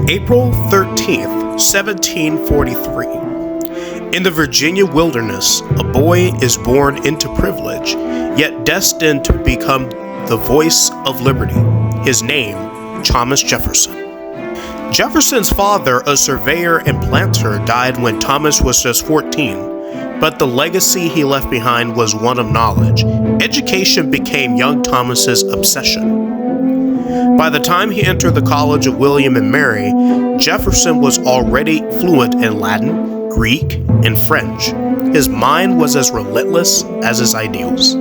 April 13th, 1743. In the Virginia wilderness, a boy is born into privilege, yet destined to become the voice of liberty. His name, Thomas Jefferson. Jefferson's father, a surveyor and planter, died when Thomas was just 14, but the legacy he left behind was one of knowledge. Education became young Thomas's obsession. By the time he entered the College of William and Mary, Jefferson was already fluent in Latin, Greek, and French. His mind was as relentless as his ideals.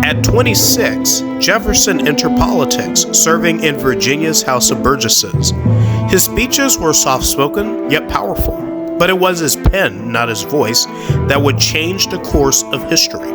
At 26, Jefferson entered politics, serving in Virginia's House of Burgesses. His speeches were soft-spoken, yet powerful, but it was his pen, not his voice, that would change the course of history.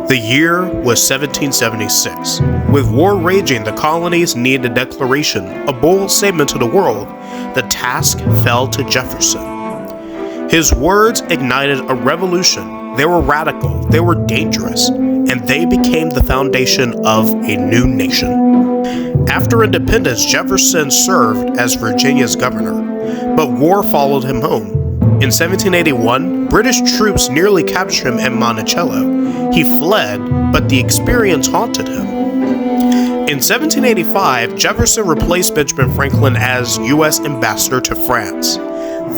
The year was 1776. With war raging, the colonies needed a declaration, a bold statement to the world. The task fell to Jefferson. His words ignited a revolution. They were radical, they were dangerous, and they became the foundation of a new nation. After independence, Jefferson served as Virginia's governor, but war followed him home. In 1781, British troops nearly captured him at Monticello. He fled, but the experience haunted him. In 1785, Jefferson replaced Benjamin Franklin as U.S. ambassador to France.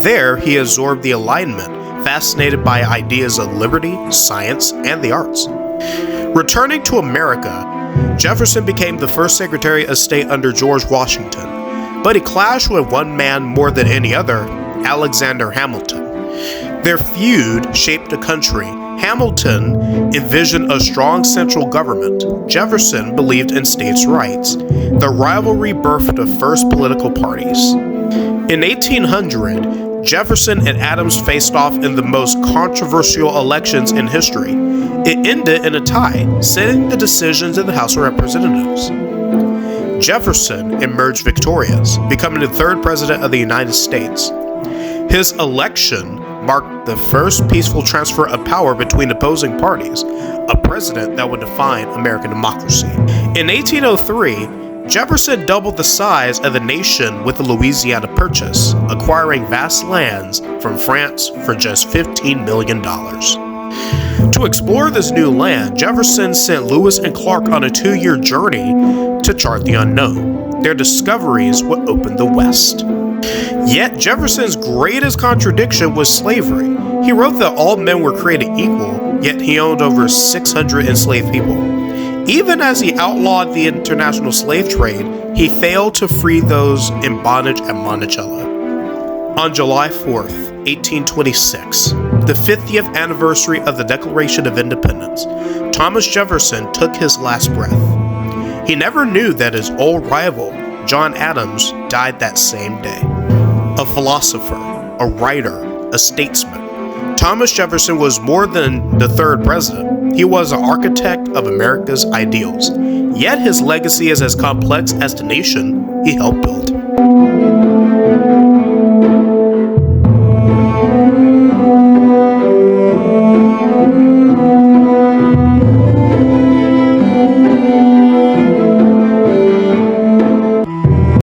There, he absorbed the Enlightenment, fascinated by ideas of liberty, science, and the arts. Returning to America, Jefferson became the first Secretary of State under George Washington, but he clashed with one man more than any other, Alexander Hamilton. Their feud shaped the country. Hamilton envisioned a strong central government. Jefferson believed in states' rights. The rivalry birthed the first political parties. In 1800, Jefferson and Adams faced off in the most controversial elections in history. It ended in a tie, sending the decision to the House of Representatives. Jefferson emerged victorious, becoming the third president of the United States. His election marked the first peaceful transfer of power between opposing parties, a precedent that would define American democracy. In 1803, Jefferson doubled the size of the nation with the Louisiana Purchase, acquiring vast lands from France for just $15 million. To explore this new land, Jefferson sent Lewis and Clark on a 2-year journey to chart the unknown. Their discoveries would open the West. Yet Jefferson's greatest contradiction was slavery. He wrote that all men were created equal, yet he owned over 600 enslaved people. Even as he outlawed the international slave trade, he failed to free those in bondage at Monticello. On July 4th, 1826, the 50th anniversary of the Declaration of Independence, Thomas Jefferson took his last breath. He never knew that his old rival, John Adams, died that same day. A philosopher, a writer, a statesman, Thomas Jefferson was more than the third president. He was an architect of America's ideals. Yet his legacy is as complex as the nation he helped build.